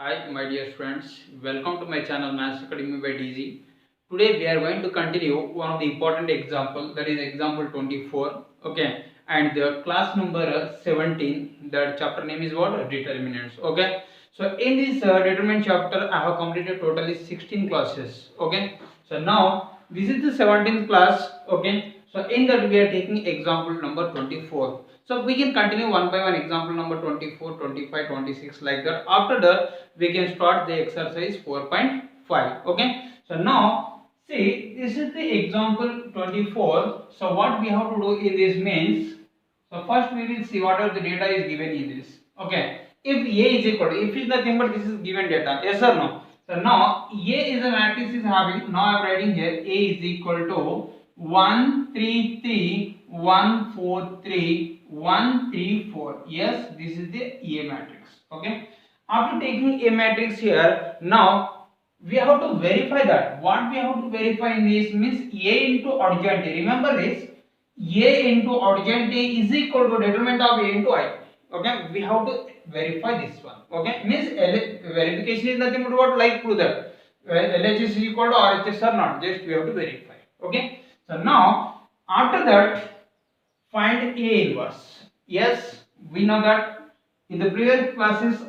Hi, my dear friends. Welcome to my channel Maths Academy by DZ. Today we are going to continue one of the important example, that is example 24. Okay, and the class number 17. That chapter name is what? Determinants. Okay. So in this determinant chapter, I have completed totally 16 classes. Okay. So now this is the 17th class. Okay. So in that we are taking example number 24. So we can continue one by one, example number 24, 25, 26, like that. After that we can start the exercise 4.5. Okay. So now see, this is the example 24. So what we have to do in this means, so first we will see whatever the data is given in this. Okay. If A is equal to, if is nothing but this is given data, yes or no? So now A is a matrix is having, now I am writing here A is equal to 1 3 3 1 4 3 1 3 4. Yes, this is the A matrix. Okay. After taking A matrix here, now we have to verify that. What we have to verify in this means A into adjoint A. Remember this, A into adjoint A is equal to determinant of A into I. Okay, we have to verify this one. Okay, means verification is nothing but what, like prove that LHS is equal to RHS or not. Just we have to verify. Okay, so now after that find A inverse. Yes, we know that in the previous classes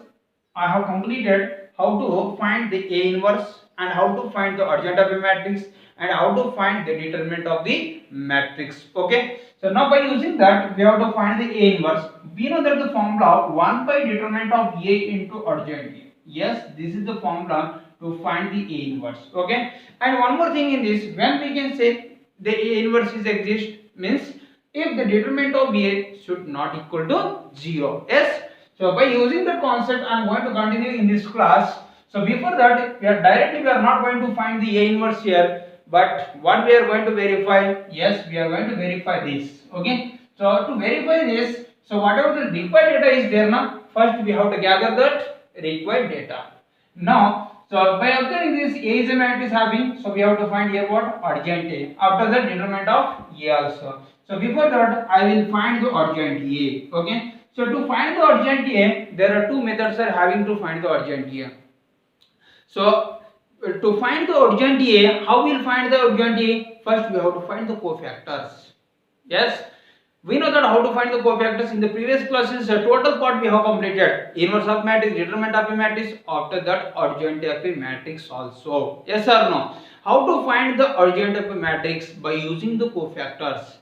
I have completed how to find the A inverse and how to find the adjoint of a matrix and how to find the determinant of the matrix. Okay, so now by using that we have to find the A inverse. We know that the formula 1 by determinant of A into adjoint A. Yes, this is the formula to find the A inverse. Okay, and one more thing in this, when we can say the A inverse is exist means if the determinant of A should not equal to 0. Yes, so by using the concept I am going to continue in this class. So before that we are not going to find the A inverse here, but what we are going to verify, yes, we are going to verify this. Okay, so to verify this, so whatever the required data is there now, first we have to gather that required data. Now, so by obtaining this A is a matrix having, so we have to find here what? Adjoint A. After that determinant of A also. So before that I will find the adjoint A. Okay. So to find the adjoint A, there are two methods are having to find the adjoint A. So to find the adjoint A, how we will find the adjoint A? First we have to find the cofactors. Yes, we know that how to find the cofactors in the previous classes. The total part we have completed, inverse of matrix, determinant of a matrix, after that adjoint of a matrix also. Yes or no? How to find the adjoint of a matrix? By using the cofactors.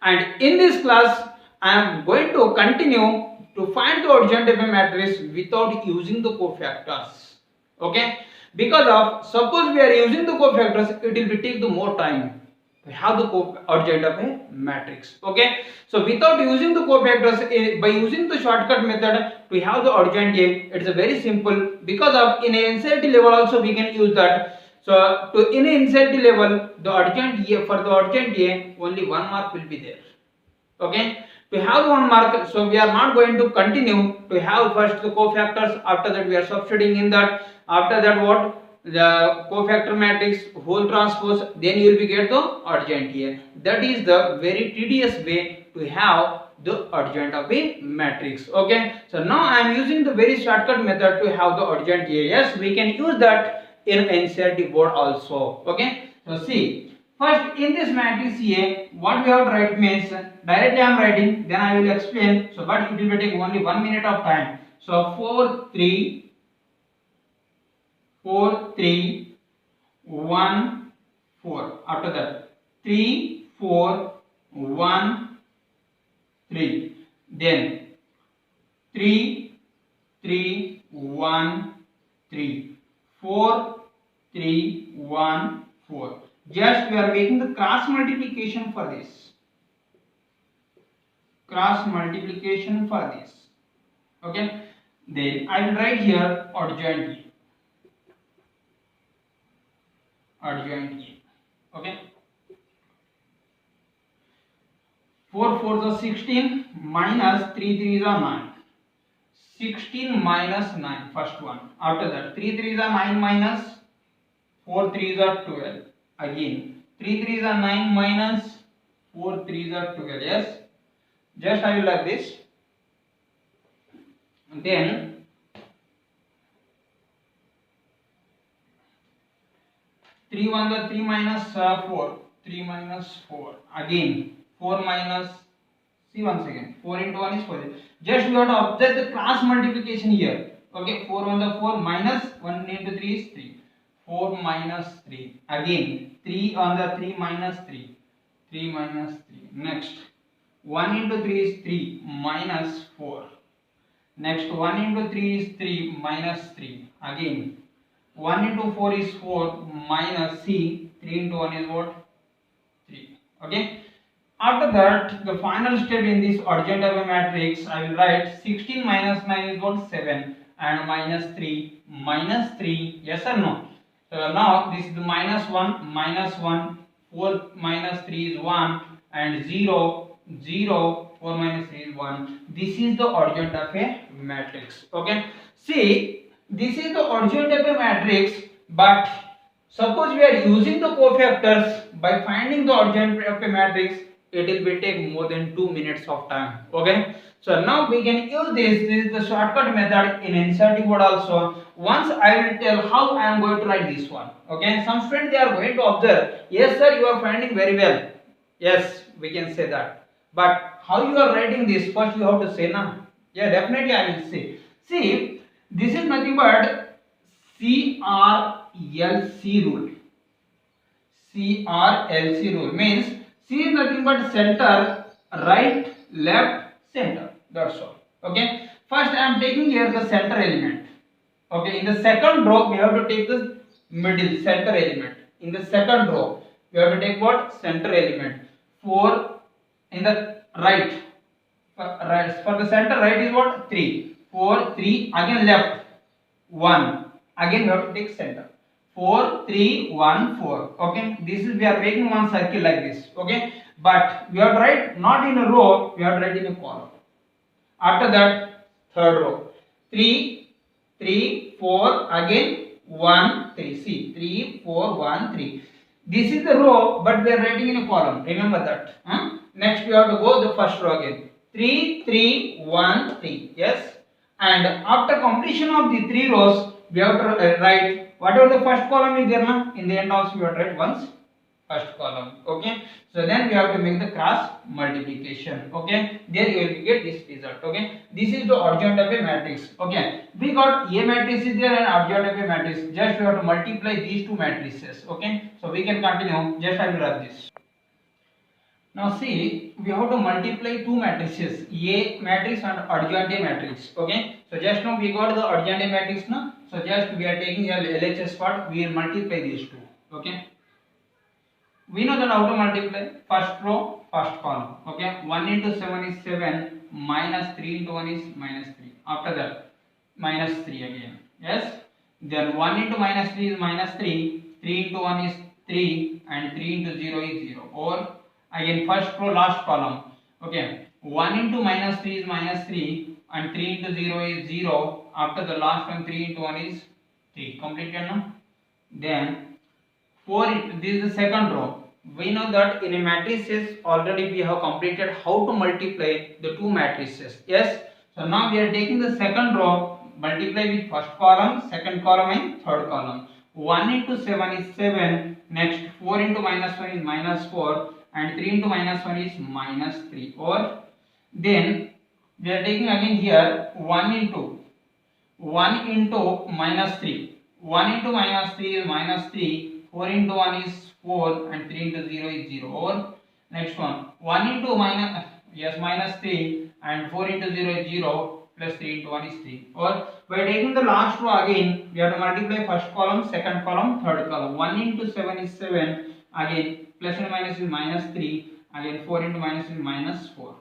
And in this class I am going to continue to find the adjoint of a matrix without using the cofactors. Okay, because of suppose we are using the cofactors, it will take the more time to have the adjoint of a matrix. Okay, so without using the cofactors, by using the shortcut method to have the adjoint A, it's a very simple, because of in a NCERT level also we can use that. So to in a NCERT level, the adjoint A, for the adjoint A only 1 mark will be there. Okay, to have 1 mark, so we are not going to continue to have first the cofactors, after that we are substituting in that, after that what, the cofactor matrix whole transpose, then you will be get the adjoint A. That is the very tedious way to have the adjoint of a matrix. Okay, so now I am using the very shortcut method to have the adjoint A. Yes, we can use that in NCERT board also. Okay, so see, first in this matrix A, what we have to write means, directly I am writing, then I will explain. So but it will take only 1 minute of time. So 4 3 4 3 1 4. After that 3 4 1 3. Then 3 3 1 3 4 3 1 4. Just we are making the cross multiplication for this. Cross multiplication for this. Okay. Then I will write here adjoint A. Adjoint A. Okay. 4 4 is 16 minus 3 3 is 9. 16 minus 9, first one. After that 3 3 is 9 minus 4 3 is 12. Again 3 3 is 9 minus 4 3 is 12. Yes, just I will like this. Then 3 1 the 3 minus 4, 3 minus 4, again 4 minus, see once again 4 into 1 is 4. Just we have to observe the cross multiplication here. Okay, 4 1 the 4 minus 1 into 3 is 3, 4 minus 3, again 3 on the 3 minus 3, 3 minus 3. Next 1 into 3 is 3 minus 4. Next 1 into 3 is 3 minus 3. Again 1 into 4 is 4 minus, see 3 into 1 is what? 3. Okay. After that, the final step in this algebra matrix, I will write 16 minus 9 is what? 7 and minus 3, minus 3. Yes or no? So now this is the minus 1, 4 minus 3 is 1 and 0, 0, 4 minus 3 is 1. This is the adjoint of a matrix. Okay. See, this is the adjoint of a matrix, but suppose we are using the cofactors by finding the adjoint of a matrix, it will be take more than 2 minutes of time. Okay. So now we can use this. This is the shortcut method in NCERT board also. Once I will tell how I am going to write this one. Okay. Some students they are going to observe. Yes sir, you are finding very well. Yes, we can say that. But how you are writing this? First you have to say na. Yeah, definitely I will say. See, this is nothing but CRLC rule. CRLC rule means C is nothing but center, right, left, center. That's all. Okay. First I am taking here the center element. Okay. In the second row we have to take the middle center element. In the second row we have to take what? Center element. 4 in the right. For the center right is what? 3. 4, 3, again left 1. Again we have to take center. 4 3 1 4. Okay, this is we are making one circle like this. Okay, but we have to write not in a row, we have to write in a column. After that, third row 3 3 4, again 1 3. See, 3 4 1 3. This is the row, but we are writing in a column. Remember that. Next we have to go the first row again. 3 3 1 3. Yes, and after completion of the 3 rows, we have to write whatever the first column is there na, in the end also we have to write once first column. Okay, so then we have to make the cross multiplication. Okay, there you will get this result. Okay, this is the adjoint of a matrix. Okay, we got A matrix is there and adjoint of a matrix. Just we have to multiply these two matrices. Okay, so we can continue. Just I will write this. Now see, we have to multiply two matrices, A matrix and adjoint A matrix. Okay, so just now we got the adjoint A matrix now. So just we are taking here LHS part, we will multiply these two. Okay, we know that how to multiply. First row, first column. Okay, 1 into 7 is 7, minus 3 into 1 is minus 3. After that, minus 3 again. Yes, then 1 into minus 3 is minus 3, 3 into 1 is 3 and 3 into 0 is 0. Or again first row last column. Okay, 1 into minus 3 is minus 3 and 3 into 0 is 0. After the last one, 3 into 1 is 3. Completed now. Then 4 this is the second row. We know that in a matrices already we have completed how to multiply the two matrices. Yes, so now we are taking the second row, multiply with first column, second column and third column. 1 into 7 is 7. Next 4 into minus 1 is minus 4 and 3 into minus 1 is minus 3. Or then we are taking again here 1 into minus 3. 1 into minus 3 is minus 3. 4 into 1 is 4 and 3 into 0 is 0. Or next one, 1 into minus 3 and 4 into 0 is 0 plus 3 into 1 is 3. Or by taking the last row again, we have to multiply first column, second column, third column. 1 into 7 is 7. Again plus and minus is minus 3. Again 4 into minus is minus 4.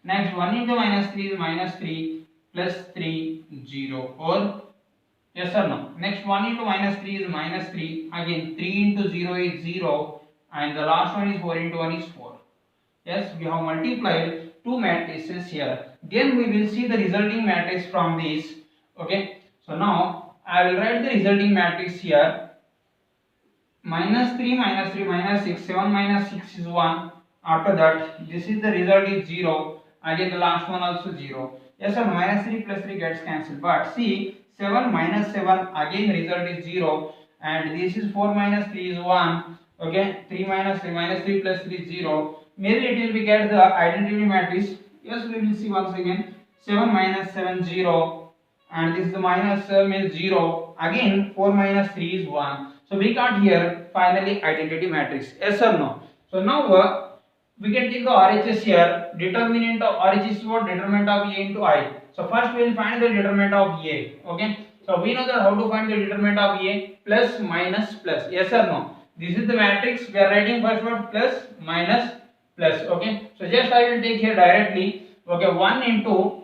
Next 1 into minus 3 is minus 3 plus 3 0. Or yes or no? Next 1 into minus 3 is minus 3. Again 3 into 0 is 0 and the last one is 4 into 1 is 4. Yes, we have multiplied two matrices here. Then we will see the resulting matrix from this. Okay, so now I will write the resulting matrix here. Minus 3 minus 3 minus 6, 7 minus 6 is 1. After that, this is the result is 0. Again the last one also 0. Yes or no? Minus 3 plus 3 gets cancelled. But see, 7 minus 7, again result is 0. and this is 4 minus 3 is 1. Okay, 3 minus 3 minus 3 plus 3 is 0. Maybe it will be get the identity matrix. Yes, we will see once again. 7 minus 7 0, and this is the minus means 0. Again 4 minus 3 is 1. So we got here finally identity matrix. Yes or no? So now we can take the RHS here. Determinant of RHS is what? Determinant of A into I. So first we will find the determinant of A. Okay. So we know that how to find the determinant of A. Plus minus plus. Yes or no? This is the matrix. We are writing first word plus minus plus. Okay. So just I will take here directly. Okay. 1 into,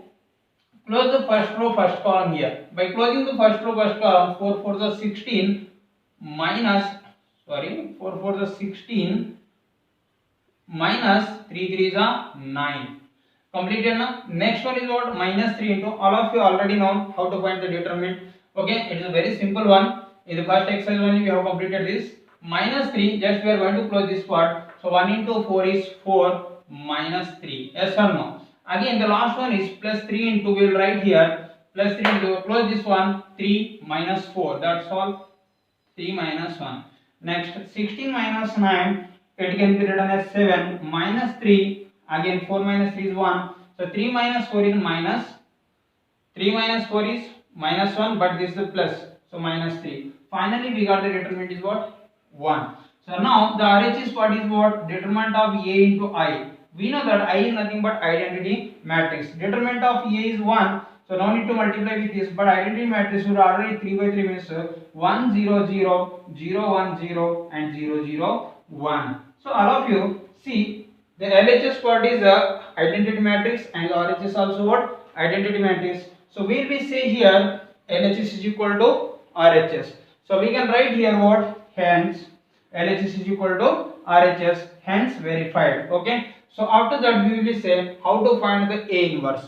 close the first row first column here. By closing the first row first column, 4 for the 16 minus, 4 for the 16 minus 3 3 is a 9. Completed now. Next one is what? Minus 3 into, all of you already know how to find the determinant. Okay, it is a very simple one. In the first exercise only we have completed this. Minus 3, just we are going to close this part. So 1 into 4 is 4 minus 3. Yes or no? Again the last one is plus 3 into, we will write here. Plus 3 into, close this one, 3 minus 4. That's all. 3 minus 1. Next 16 minus 9. It can be written as 7 minus 3. Again 4 minus 3 is 1. So 3 minus 4 is minus. 3 minus 4 is minus 1, but this is a plus. So minus 3. Finally we got the determinant is what? 1. So now the RHS part is what? Determinant of A into I. We know that I is nothing but identity matrix. Determinant of A is 1. So no need to multiply with this, but identity matrix would already 3 by 3 means 1 0 0 0 1 0 and 0 0 1. So all of you see the LHS part is a identity matrix and RHS also what? Identity matrix. So we will be say here LHS is equal to RHS. So we can write here what? Hence LHS is equal to RHS, hence verified. Okay. So after that we will be say how to find the A inverse.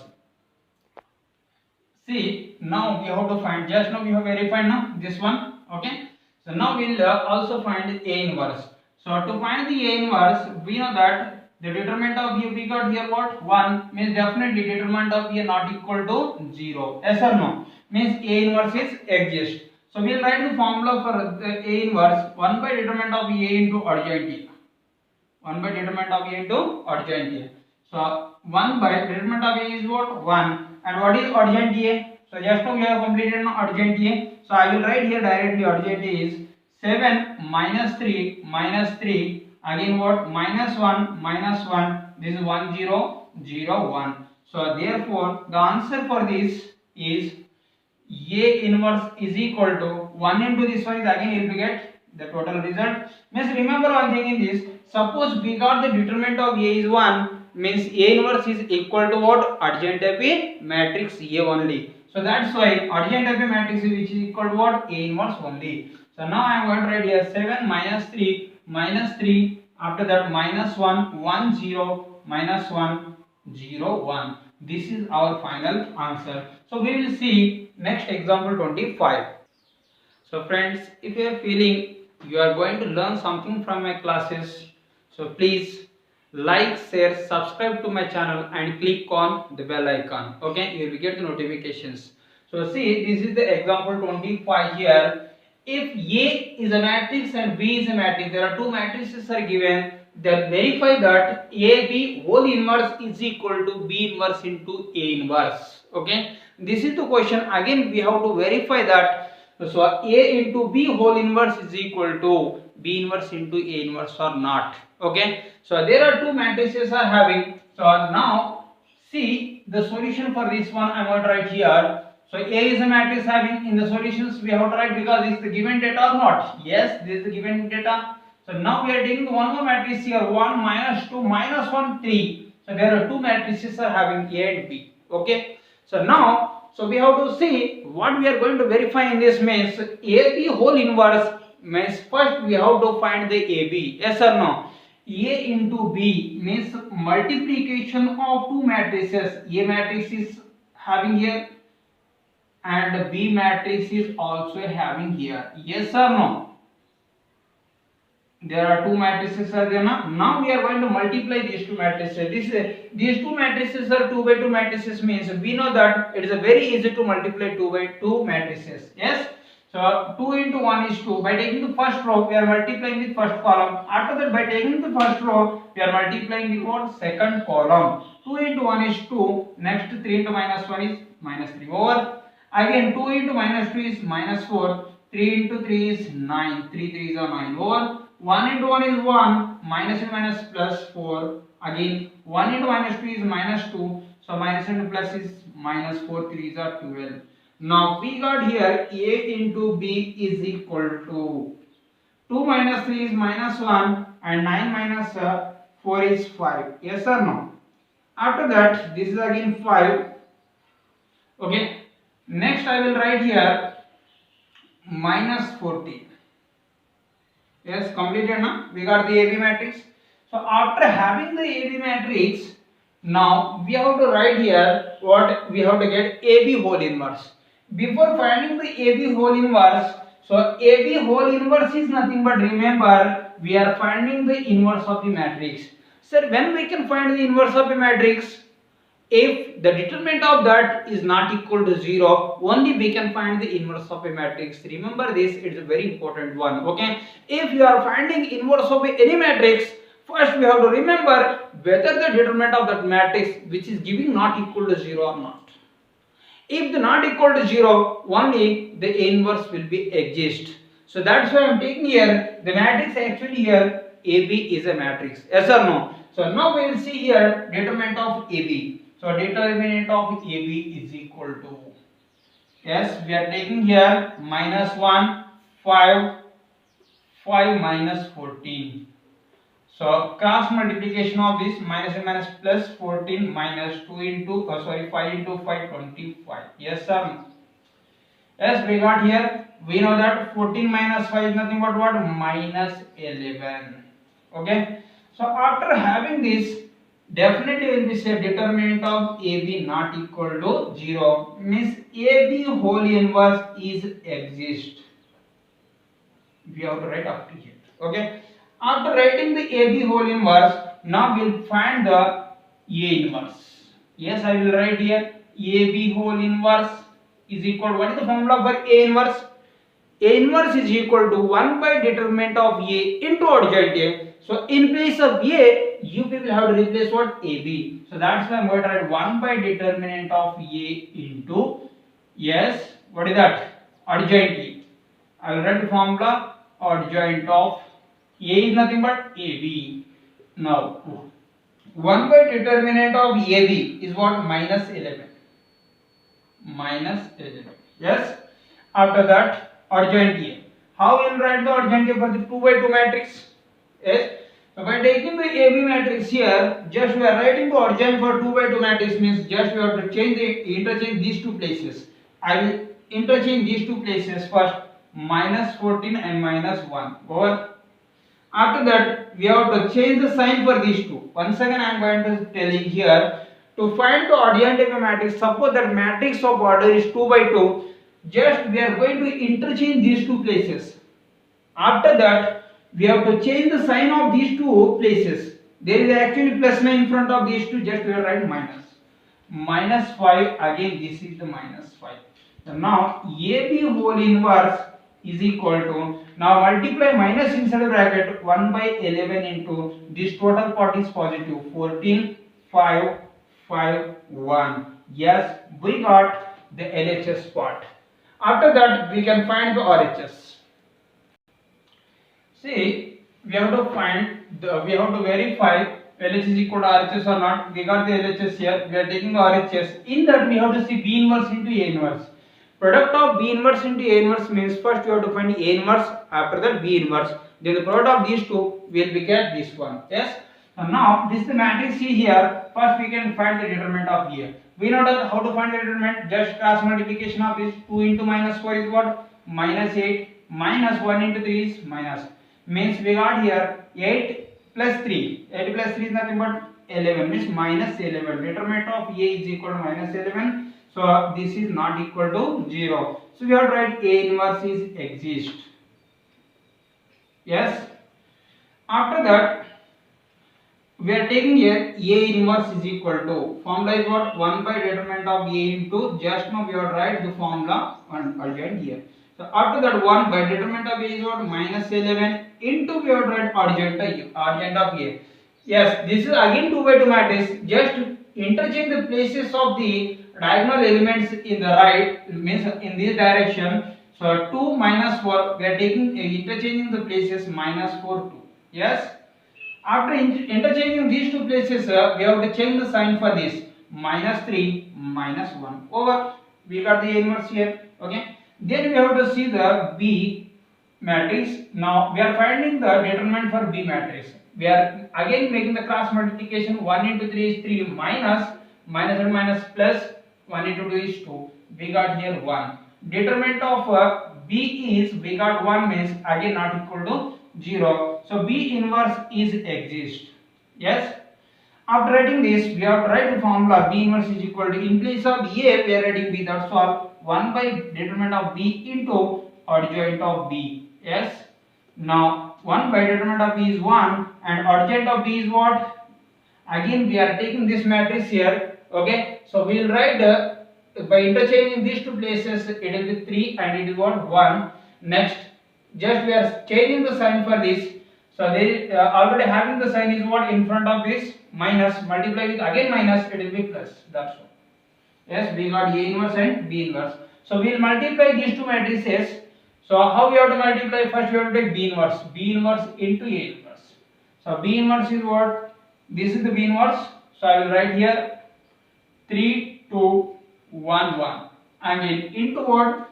See, now we have to find, just now we have verified now this one. Okay. So now we will also find A inverse. So to find the A inverse, we know that the determinant of A, we got here what? 1 means definitely determinant of A not equal to 0. Yes or no? Means A inverse is exist. So we will write the formula for the A inverse, 1 by determinant of A into adjoint A. 1 by determinant of A into adjoint A. So 1 by determinant of A is what? 1. And what is adjoint A? So just now we have completed now adjoint A. So I will write here directly adjoint A is 7 minus 3 minus 3. Again what? Minus 1 minus 1. This is 1 0 0 1. So therefore the answer for this is A inverse is equal to 1 into this one is again you will get the total result. Means remember one thing in this. Suppose we got the determinant of A is 1, means A inverse is equal to what? Adjoint of A matrix A only. So that's why adjoint of A matrix which is equal to what? A inverse only. So now I am going to write here 7 minus 3 minus 3. After that minus 1 1 0 minus 1 0 1. This is our final answer. So we will see next example 25. So friends, if you are feeling you are going to learn something from my classes, so please like, share, subscribe to my channel and click on the bell icon. Okay, you will get the notifications. So see, this is the example 25 here. If A is a matrix and B is a matrix, there are two matrices are given. Then verify that AB whole inverse is equal to B inverse into A inverse. Okay, this is the question. Again we have to verify that. So A into B whole inverse is equal to B inverse into A inverse or not. Okay, so there are two matrices are having. So now see the solution for this one I am going to write here. So A is a matrix having, in the solutions we have to write because it's the given data or not. Yes, this is the given data. So now we are taking one more matrix here, 1 minus 2 minus 1 3. So there are two matrices are having A and B. Okay, so now so we have to see what we are going to verify in this means AB whole inverse means first we have to find the AB. Yes or no? A into B means multiplication of two matrices. A matrix is having here and B matrix is also having here. Yes or no? There are two matrices are there now. Now we are going to multiply these two matrices. These two matrices are 2 by 2 matrices means we know that it is a very easy to multiply 2 by 2 matrices. Yes. So 2 into 1 is 2. By taking the first row, we are multiplying with first column. After that, by taking the first row, we are multiplying with what? Second column. 2 into 1 is 2. Next 3 into minus 1 is minus 3. Over. Again 2 into minus 2 is minus 4. 3 into 3 is 9. 3 3 is 9. Over. 1 into 1 is 1. Minus and minus plus 4. Again 1 into minus 2 is minus 2. So minus and plus is minus 4. 3 is 12. Now we got here A into B is equal to 2 minus 3 is minus 1 and 9 minus 4 is 5. Yes or no? After that, this is again 5. Okay. Next I will write here minus 14. Yes, completed now. We got the AB matrix. So after having the AB matrix, now we have to write here what we have to get AB whole inverse. Before finding the AB whole inverse, so AB whole inverse is nothing but, remember, we are finding the inverse of the matrix. Sir, when we can find the inverse of a matrix? If the determinant of that is not equal to 0, only we can find the inverse of a matrix. Remember this, it's a very important one. Okay, if you are finding inverse of any matrix, first we have to remember whether the determinant of that matrix which is giving not equal to 0 or not. If the not equal to 0, only the inverse will be exist. So that's why I am taking here the matrix. Actually here AB is a matrix. Yes or no? So now we will see here determinant of AB. So determinant of AB is equal to, yes, we are taking here minus 1, 5, 5 minus 14. So cross multiplication of this minus and minus plus 14 minus 2 into 5 into 5 25. Yes or no? Yes, we got here. We know that 14 minus 5 is nothing but what? Minus 11. Okay. So after having this, definitely will be say determinant of AB not equal to 0. Means AB whole inverse is exist. We have to write up to here. Okay. After writing the AB whole inverse, now we will find the A inverse. Yes, I will write here AB whole inverse is equal to, what is the formula for A inverse? A inverse is equal to 1 by determinant of A into adjoint A. So in place of A, you will have to replace what? AB. So that's why I am going to write 1 by determinant of A into, yes, what is that? Adjoint A. I will write the formula adjoint of A is nothing but AB. Now 1 by determinant of AB is what? Minus 11. Minus 11. Yes. After that, adjoint A. How we will write the adjoint A for the 2 by 2 matrix? Yes. So by taking the AB matrix here, just we are writing the adjoint for 2 by 2 matrix, means just we have to interchange these two places. I will interchange these two places first, minus 14 and minus 1. Over. After that, we have to change the sign for these two. Once again, I am going to tell you here, to find the adjoint of a matrix, suppose that matrix of order is 2 by 2, just we are going to interchange these two places. After that, we have to change the sign of these two places. There is actually plus 9 in front of these two, just we will write minus. Minus 5, again this is the minus 5. So now, AB whole inverse is equal to, now multiply minus inside the bracket 1 by 11 into this total part is positive 14 5 5 1. Yes, we got the LHS part. After that we can find the RHS. See, we have to verify LHS is equal to RHS or not. We got the LHS here. We are taking the RHS. In that we have to see B inverse into A inverse. Product of B inverse into A inverse means first you have to find A inverse, after that B inverse. Then the product of these two will be get this one. Yes. And now this is the matrix C here. First we can find the determinant of A. We know that how to find the determinant. Just cross multiplication of this. 2 into minus 4 is what? Minus 8. Minus 1 into 3 is minus. Means we got here 8 plus 3. 8 plus 3 is nothing but 11. Means minus 11. Determinant of A is equal to minus 11. So this is not equal to 0. So we have to write A inverse is exist. Yes. After that, we are taking here A inverse is equal to, formula is what? 1 by determinant of A into, just now we have to write the formula and adjoint here. So after that 1 by determinant of A is what? Minus 11 into we have to write adjoint of A. Yes, this is again 2 by 2 matrix. Just interchange the places of the diagonal elements in the right, means in this direction. So 2 minus 4, we are taking interchanging the places minus 4 2. Yes. After interchanging these two places, we have to change the sign for this. Minus 3 minus 1 over. We got the inverse here. Okay. Then we have to see the B matrix. Now we are finding the determinant for B matrix. We are again making the cross multiplication. 1 into 3 is 3 minus and minus plus 1 into 2 is 2. We got here 1. Determinant of B is, we got 1 means again not equal to 0. So B inverse is exist. Yes. After writing this, we have to write the formula B inverse is equal to, in place of A we are writing B, that's all, 1 by determinant of B into adjoint of B. Yes. Now 1 by determinant of B is 1 and adjoint of B is what? Again we are taking this matrix here. Okay. So we will write by interchanging these two places, it will be 3 and it is what? 1. Next, just we are changing the sign for this. So they already having the sign is what? In front of this minus, multiply with again minus, it will be plus. That's all. Yes, we got A inverse and B inverse. So we will multiply these two matrices. So how we have to multiply? First we have to take B inverse. B inverse into A inverse. So B inverse is what? This is the B inverse. So I will write here 3 2 1 1 and into what?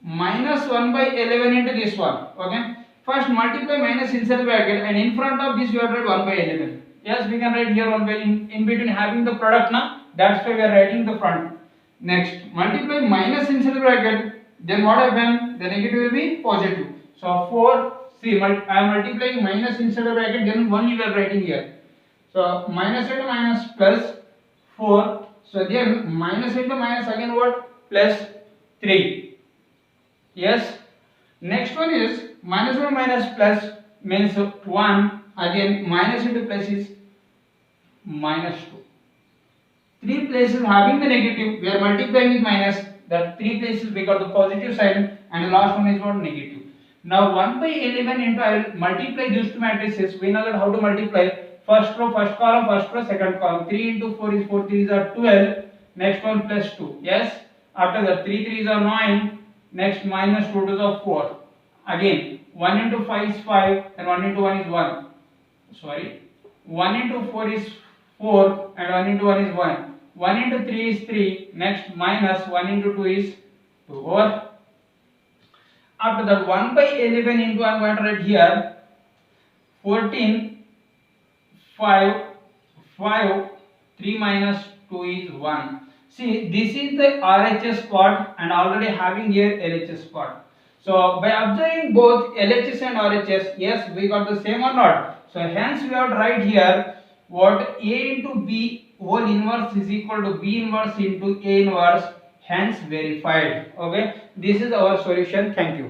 Minus 1 by 11 into this one. Okay. First multiply minus inside the bracket and in front of this you have to write 1 by 11. Yes, we can write here 1 by in between having the product now. That's why we are writing the front. Next, multiply minus inside the bracket. Then what happens? The negative will be positive. So 4. See, I am multiplying minus inside the bracket. Then 1 you are writing here. So minus into minus plus 4. So then minus into minus again what? Plus 3. Yes. Next one is minus 1 minus plus means 1. Again minus into plus is minus 2. 3 places having the negative, we are multiplying with minus. The 3 places we got the positive sign and the last one is what? Negative. Now 1 by 11 into, I will multiply these two matrices. We know that how to multiply. First row, first column, first row, second column. 3 into 4 is 4 3s are 12. Next one plus 2. Yes. After that 3 3s are 9. Next minus 2 2s are 4. Again 1 into 5 is 5 and 1 into 1 is 1. Sorry. 1 into 4 is 4 and 1 into 1 is 1. 1 into 3 is 3. Next minus 1 into 2 is 2 over. After that 1 by 11 into, I am going to write here 14 5 5 3 minus 2 is 1. See, this is the RHS part and already having here LHS part. So by observing both LHS and RHS, yes, we got the same or not. So hence we have to write here what? A into B whole inverse is equal to B inverse into A inverse, hence verified. Okay, this is our solution. Thank you.